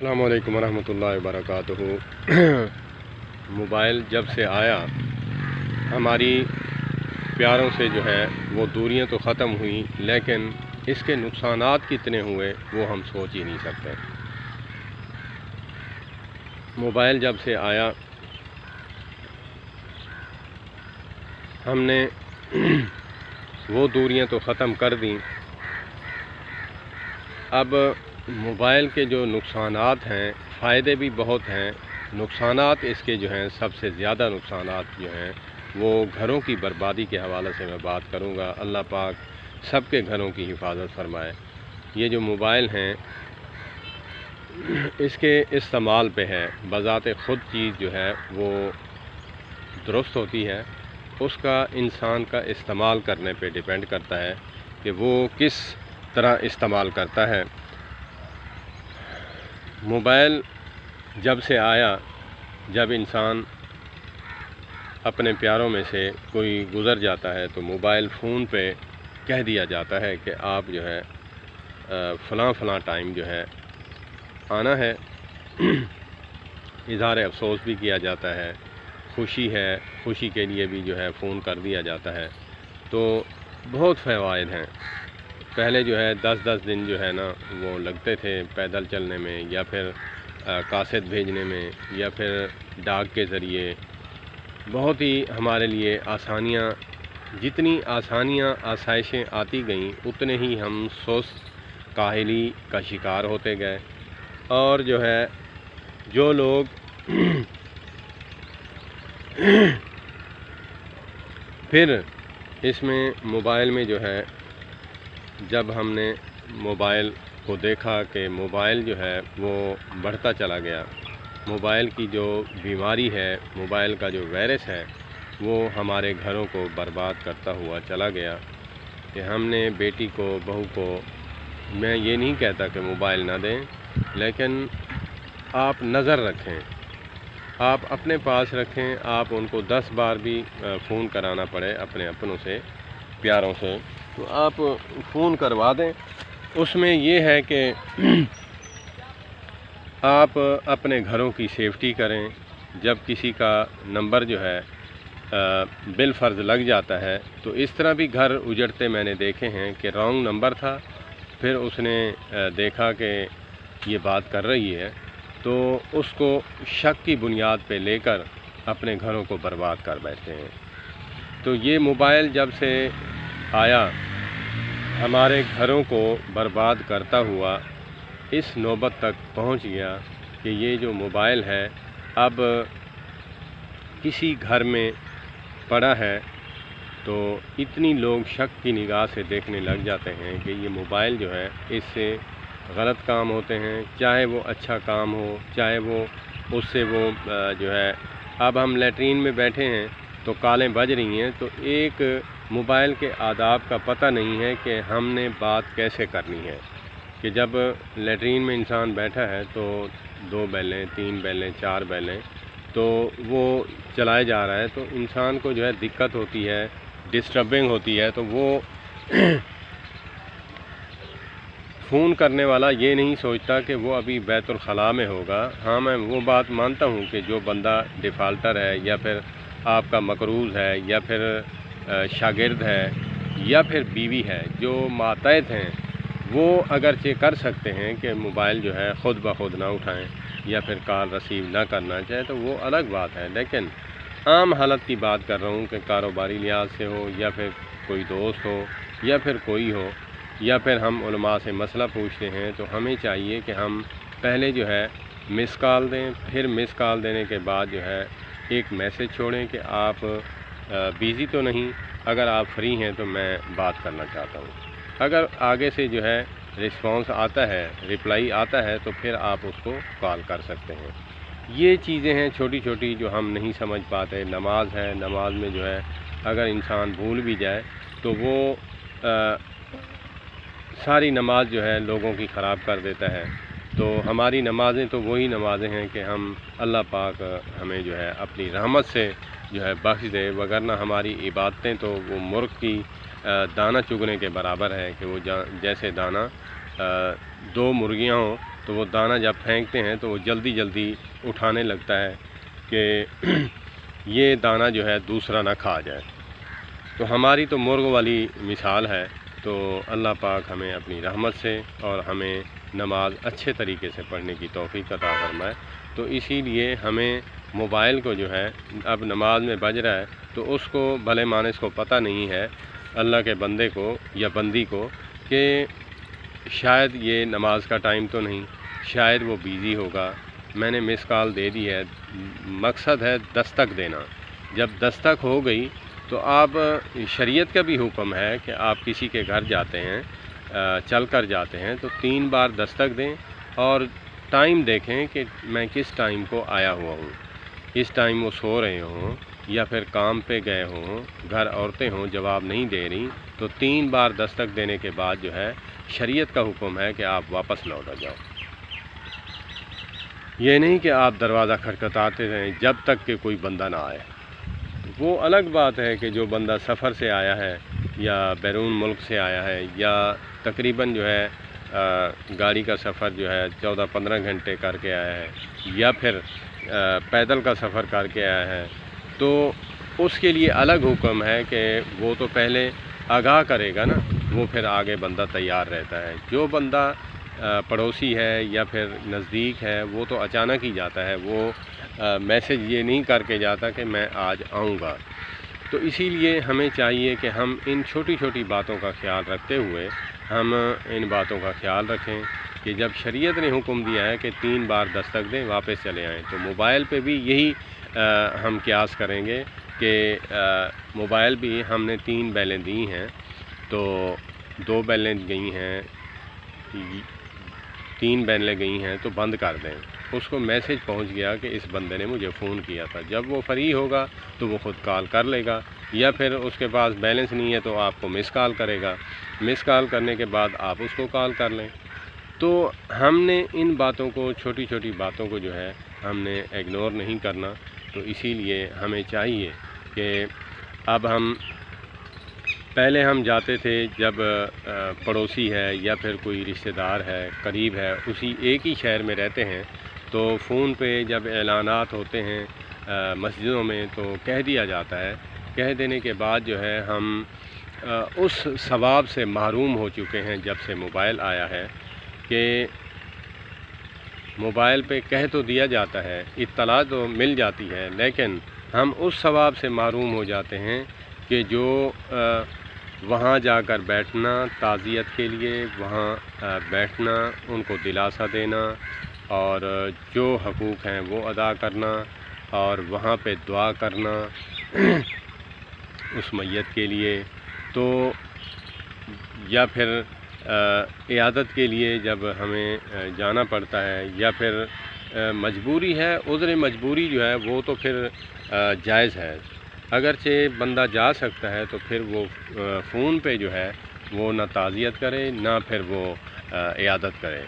السلام علیکم ورحمۃ اللہ وبرکاتہ۔ موبائل جب سے آیا ہماری پیاروں سے جو ہے وہ دوریاں تو ختم ہوئیں، لیکن اس کے نقصانات کتنے ہوئے وہ ہم سوچ ہی نہیں سکتے۔ موبائل جب سے آیا ہم نے وہ دوریاں تو ختم کر دیں۔ اب موبائل کے جو نقصانات ہیں، فائدے بھی بہت ہیں، نقصانات اس کے جو ہیں سب سے زیادہ نقصانات جو ہیں وہ گھروں کی بربادی کے حوالے سے میں بات کروں گا۔ اللہ پاک سب کے گھروں کی حفاظت فرمائے۔ یہ جو موبائل ہیں اس کے استعمال پہ ہے، بذات خود چیز جو ہے وہ درست ہوتی ہے، اس کا انسان کا استعمال کرنے پہ ڈیپینڈ کرتا ہے کہ وہ کس طرح استعمال کرتا ہے۔ موبائل جب سے آیا، جب انسان اپنے پیاروں میں سے کوئی گزر جاتا ہے تو موبائل فون پہ کہہ دیا جاتا ہے کہ آپ جو ہے فلاں ٹائم جو ہے آنا ہے۔ اظہار افسوس بھی کیا جاتا ہے، خوشی کے لیے بھی جو ہے فون کر دیا جاتا ہے۔ تو بہت فوائد ہیں۔ پہلے جو ہے 10 دن جو ہے نا وہ لگتے تھے پیدل چلنے میں، یا پھر کاسٹ بھیجنے میں، یا پھر ڈاک کے ذریعے۔ بہت ہی ہمارے لیے آسانیاں، جتنی آسائشیں آتی گئیں اتنے ہی ہم سست کاہلی کا شکار ہوتے گئے۔ اور جو ہے جو لوگ پھر اس میں موبائل میں جو ہے جب ہم نے موبائل کو دیکھا کہ موبائل جو ہے وہ بڑھتا چلا گیا، موبائل کی جو بیماری ہے، موبائل کا جو وائرس ہے وہ ہمارے گھروں کو برباد کرتا ہوا چلا گیا، کہ ہم نے بیٹی کو، بہو کو، میں یہ نہیں کہتا کہ موبائل نہ دیں، لیکن آپ نظر رکھیں، آپ اپنے پاس رکھیں۔ آپ ان کو 10 بار بھی فون کرانا پڑے اپنے اپنوں سے، پیاروں سے، تو آپ فون کروا دیں۔ اس میں یہ ہے کہ آپ اپنے گھروں کی سیفٹی کریں۔ جب کسی کا نمبر جو ہے بالفرض لگ جاتا ہے تو اس طرح بھی گھر اجڑتے میں نے دیکھے ہیں کہ رانگ نمبر تھا، پھر اس نے دیکھا کہ یہ بات کر رہی ہے تو اس کو شک کی بنیاد پہ لے کر اپنے گھروں کو برباد کر بیٹھتے ہیں۔ تو یہ موبائل جب سے آیا ہمارے گھروں کو برباد کرتا ہوا اس نوبت تک پہنچ گیا کہ یہ جو موبائل ہے اب کسی گھر میں پڑا ہے تو اتنی لوگ شک کی نگاہ سے دیکھنے لگ جاتے ہیں کہ یہ موبائل جو ہے اس سے غلط کام ہوتے ہیں، چاہے وہ اچھا کام ہو، چاہے وہ اس سے وہ جو ہے اب ہم لیٹرین میں بیٹھے ہیں تو کالیں بج رہی ہیں، تو ایک موبائل کے آداب کا پتہ نہیں ہے کہ ہم نے بات کیسے کرنی ہے، کہ جب لیٹرین میں انسان بیٹھا ہے تو 2 بیلیں، 3 بیلیں، 4 بیلیں تو وہ چلائے جا رہا ہے، تو انسان کو جو ہے دقت ہوتی ہے، ڈسٹربنگ ہوتی ہے۔ تو وہ فون کرنے والا یہ نہیں سوچتا کہ وہ ابھی بیت الخلاء میں ہوگا۔ ہاں، میں وہ بات مانتا ہوں کہ جو بندہ ڈیفالٹر ہے، یا پھر آپ کا مقروض ہے، یا پھر شاگرد ہے، یا پھر بیوی ہے، جو ماتحت ہیں، وہ اگرچہ کر سکتے ہیں کہ موبائل جو ہے خود بخود نہ اٹھائیں یا پھر کال رسیو نہ کرنا چاہے، تو وہ الگ بات ہے۔ لیکن عام حالت کی بات کر رہا ہوں کہ کاروباری لحاظ سے ہو، یا پھر کوئی دوست ہو، یا پھر کوئی ہو، یا پھر ہم علماء سے مسئلہ پوچھتے ہیں، تو ہمیں چاہیے کہ ہم پہلے جو ہے مس کال دیں، پھر مس کال دینے کے بعد جو ہے ایک میسج چھوڑیں کہ آپ بیزی تو نہیں، اگر آپ فری ہیں تو میں بات کرنا چاہتا ہوں۔ اگر آگے سے جو ہے رسپانس آتا ہے، رپلائی آتا ہے، تو پھر آپ اس کو کال کر سکتے ہیں۔ یہ چیزیں ہیں چھوٹی چھوٹی جو ہم نہیں سمجھ پاتے۔ نماز ہے، نماز میں جو ہے اگر انسان بھول بھی جائے تو وہ ساری نماز جو ہے لوگوں کی خراب کر دیتا ہے۔ تو ہماری نمازیں تو وہی نمازیں ہیں کہ ہم اللہ پاک ہمیں جو ہے اپنی رحمت سے جو ہے بخش دے، وگرنہ ہماری عبادتیں تو وہ مرغ کی دانہ چگنے کے برابر ہے، کہ وہ جیسے دانہ 2 مرغیاں ہوں تو وہ دانہ جب پھینکتے ہیں تو وہ جلدی جلدی اٹھانے لگتا ہے کہ یہ دانہ جو ہے دوسرا نہ کھا جائے۔ تو ہماری تو مرغ والی مثال ہے۔ تو اللہ پاک ہمیں اپنی رحمت سے اور ہمیں نماز اچھے طریقے سے پڑھنے کی توفیق عطا فرمائے۔ تو اسی لیے ہمیں موبائل کو جو ہے اب نماز میں بج رہا ہے تو اس کو بھلے مانس کو پتہ نہیں ہے اللہ کے بندے کو یا بندی کو کہ شاید یہ نماز کا ٹائم تو نہیں، شاید وہ بیزی ہوگا، میں نے مس کال دے دی ہے۔ مقصد ہے دستک دینا۔ جب دستک ہو گئی تو آپ شریعت کا بھی حکم ہے کہ آپ کسی کے گھر جاتے ہیں، چل کر جاتے ہیں تو 3 بار دستک دیں اور ٹائم دیکھیں کہ میں کس ٹائم کو آیا ہوا ہوں۔ اس ٹائم وہ سو رہے ہوں یا پھر کام پہ گئے ہوں، گھر عورتیں ہوں جواب نہیں دے رہی، تو 3 بار دستک دینے کے بعد جو ہے شریعت کا حکم ہے کہ آپ واپس لوٹ جاؤ۔ یہ نہیں کہ آپ دروازہ کھٹکھٹاتے رہیں جب تک کہ کوئی بندہ نہ آئے۔ وہ الگ بات ہے کہ جو بندہ سفر سے آیا ہے یا بیرون ملک سے آیا ہے یا تقریباً جو ہے گاڑی کا سفر جو ہے 14-15 گھنٹے کر کے آیا ہے یا پھر پیدل کا سفر کر کے آیا ہے، تو اس کے لیے الگ حکم ہے کہ وہ تو پہلے آگاہ کرے گا نا، وہ پھر آگے بندہ تیار رہتا ہے۔ جو بندہ پڑوسی ہے یا پھر نزدیک ہے وہ تو اچانک ہی جاتا ہے، وہ میسج یہ نہیں کر کے جاتا کہ میں آج آؤں گا۔ تو اسی لیے ہمیں چاہیے کہ ہم ان چھوٹی چھوٹی باتوں کا خیال رکھتے ہوئے ہم ان باتوں کا خیال رکھیں کہ جب شریعت نے حکم دیا ہے کہ 3 بار دستک دیں واپس چلے آئیں، تو موبائل پہ بھی یہی ہم قیاس کریں گے کہ موبائل بھی ہم نے 3 بیلیں دی ہیں تو 2 بیلیں گئی ہیں، 3 بیلیں گئی ہیں تو بند کر دیں۔ اس کو میسج پہنچ گیا کہ اس بندے نے مجھے فون کیا تھا، جب وہ فری ہوگا تو وہ خود کال کر لے گا، یا پھر اس کے پاس بیلنس نہیں ہے تو آپ کو مس کال کرے گا، مس کال کرنے کے بعد آپ اس کو کال کر لیں۔ تو ہم نے ان باتوں کو، چھوٹی چھوٹی باتوں کو جو ہے ہم نے اگنور نہیں کرنا۔ تو اسی لیے ہمیں چاہیے کہ اب پہلے ہم جاتے تھے جب پڑوسی ہے یا پھر کوئی رشتہ دار ہے، قریب ہے، اسی ایک ہی شہر میں رہتے ہیں، تو فون پہ جب اعلانات ہوتے ہیں مسجدوں میں تو کہہ دیا جاتا ہے، کہہ دینے کے بعد جو ہے ہم اس ثواب سے محروم ہو چکے ہیں جب سے موبائل آیا ہے کہ موبائل پہ کہہ تو دیا جاتا ہے، اطلاع تو مل جاتی ہے، لیکن ہم اس ثواب سے محروم ہو جاتے ہیں کہ جو وہاں جا کر بیٹھنا تعزیت کے لیے، وہاں بیٹھنا، ان کو دلاسا دینا اور جو حقوق ہیں وہ ادا کرنا اور وہاں پہ دعا کرنا اس میت کے لیے، تو یا پھر عیادت کے لیے جب ہمیں جانا پڑتا ہے یا پھر مجبوری ہے، عذر مجبوری جو ہے وہ تو پھر جائز ہے، اگرچہ بندہ جا سکتا ہے تو پھر وہ فون پہ جو ہے وہ نہ تعزیت کرے نہ پھر وہ عیادت کرے۔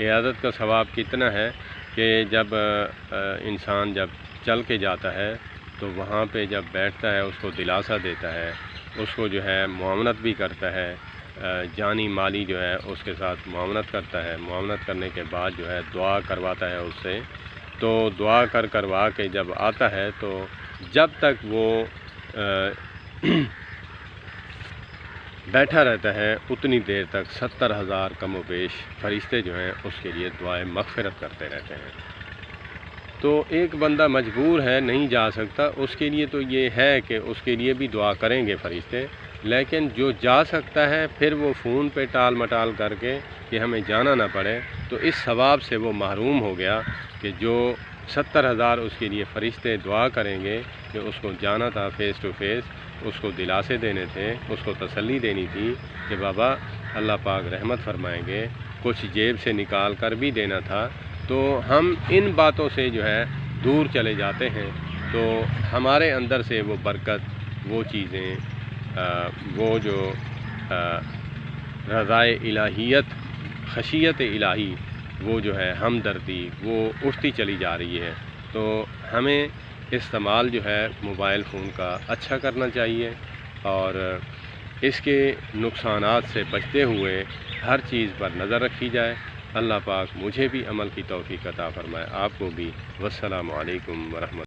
عیادت کا ثواب کتنا ہے کہ جب انسان جب چل کے جاتا ہے تو وہاں پہ جب بیٹھتا ہے اس کو دلاسا دیتا ہے، اس کو جو ہے معاونت بھی کرتا ہے، جانی مالی جو ہے اس کے ساتھ معاونت کرتا ہے، معاونت کرنے کے بعد جو ہے دعا کرواتا ہے اس سے، تو دعا کروا کے جب آتا ہے تو جب تک وہ بیٹھا رہتا ہے اتنی دیر تک 70,000 کم و بیش فرشتے جو ہیں اس کے لیے دعائیں مغفرت کرتے رہتے ہیں۔ تو ایک بندہ مجبور ہے، نہیں جا سکتا، اس کے لیے تو یہ ہے کہ اس کے لیے بھی دعا کریں گے فرشتے، لیکن جو جا سکتا ہے پھر وہ فون پہ ٹال مٹال کر کے کہ ہمیں جانا نہ پڑے، تو اس ثواب سے وہ محروم ہو گیا کہ جو 70,000 اس کے لیے فرشتے دعا کریں گے کہ اس کو جانا تھا فیس ٹو فیس، اس کو دلاسے دینے تھے، اس کو تسلی دینی تھی کہ بابا اللہ پاک رحمت فرمائیں گے، کچھ جیب سے نکال کر بھی دینا تھا، تو ہم ان باتوں سے جو ہے دور چلے جاتے ہیں، تو ہمارے اندر سے وہ برکت، وہ چیزیں، وہ جو رضائے الہیت، خشیت الہی، وہ جو ہے ہمدردی، وہ اٹھتی چلی جا رہی ہے۔ تو ہمیں استعمال جو ہے موبائل فون کا اچھا کرنا چاہیے اور اس کے نقصانات سے بچتے ہوئے ہر چیز پر نظر رکھی جائے اللہ پاک مجھے بھی عمل کی توفیق عطا فرمائے، آپ کو بھی۔ والسلام علیکم ورحمۃ